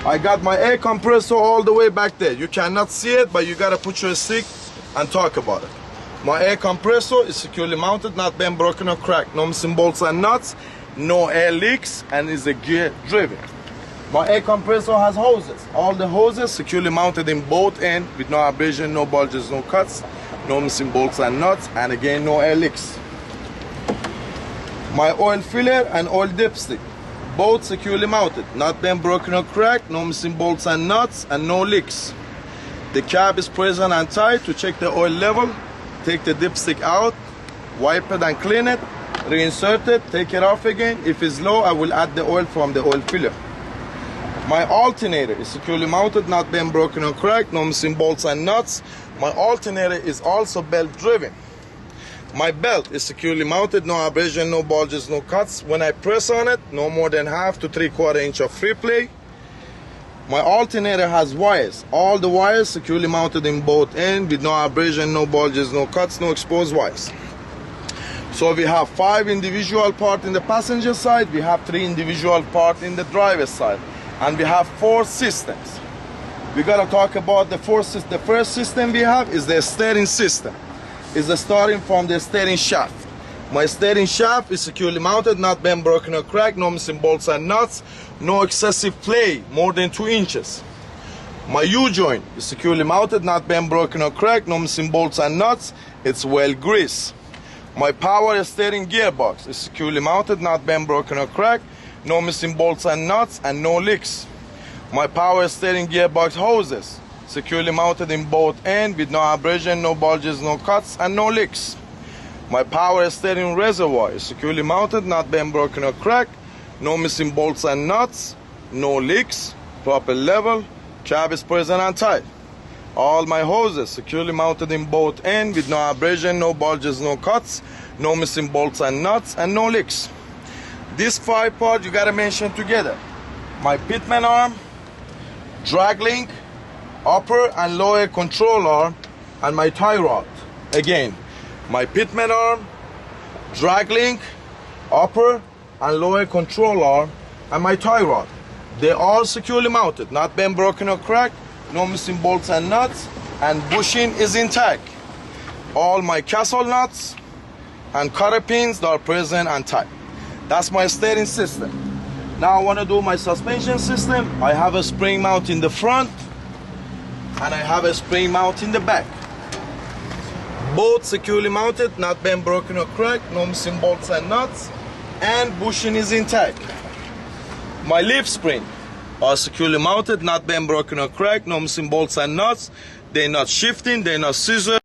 I got my air compressor all the way back there. You cannot see it, but you gotta put your stick and talk about it. My air compressor is securely mounted, not been broken or cracked. No missing bolts and nuts, no air leaks, and is a gear driven. My air compressor has hoses. All the hoses securely mounted in both ends with no abrasion, no bulges, no cuts, no missing bolts and nuts, and again no air leaks. My oil filler and oil dipstick, both securely mounted, not been broken or cracked, no missing bolts and nuts, and no leaks. The cap is present and tight to check the oil level. Take the dipstick out, wipe it and clean it, reinsert it, take it off again. If it's low, I will add the oil from the oil filler. My alternator is securely mounted, not been broken or cracked, no missing bolts and nuts. My alternator is also belt driven. My belt is securely mounted, no abrasion, no bulges, no cuts. When I press on it, no more than 1/2 to 3/4 inch of free play. My alternator has wires. All the wires securely mounted in both ends with no abrasion, no bulges, no cuts, no exposed wires. So we have 5 individual parts in the passenger side, we have 3 individual parts in the driver's side, and we have 4 systems. We gotta talk about the first system we have is the steering system. It's starting from the steering shaft. My steering shaft is securely mounted, not been broken or cracked, no missing bolts and nuts, no excessive play, more than 2 inches. My U-joint is securely mounted, not been broken or cracked, no missing bolts and nuts, it's well greased. My power steering gearbox is securely mounted, not been broken or cracked, no missing bolts and nuts, and no leaks. My power steering gearbox hoses, securely mounted in both ends with no abrasion, no bulges, no cuts, and no leaks. My power steering reservoir is securely mounted, not been broken or cracked, no missing bolts and nuts, no leaks, proper level, cap is present and tight. All my hoses securely mounted in both ends with no abrasion, no bulges, no cuts, no missing bolts and nuts, and no leaks. These 5 parts you gotta mention together. My pitman arm, drag link, upper and lower control arm, and my tie rod. Again, my pitman arm, drag link, upper and lower control arm, and my tie rod. They're all securely mounted, not been broken or cracked, no missing bolts and nuts, and bushing is intact. All my castle nuts and cotter pins are present and tight. That's my steering system. Now I want to do my suspension system. I have a spring mount in the front, and I have a spring mount in the back. Both securely mounted, not been broken or cracked, no missing bolts and nuts, and bushing is intact. My leaf spring are securely mounted, not been broken or cracked, no missing bolts and nuts. They're not shifting, they're not scissor.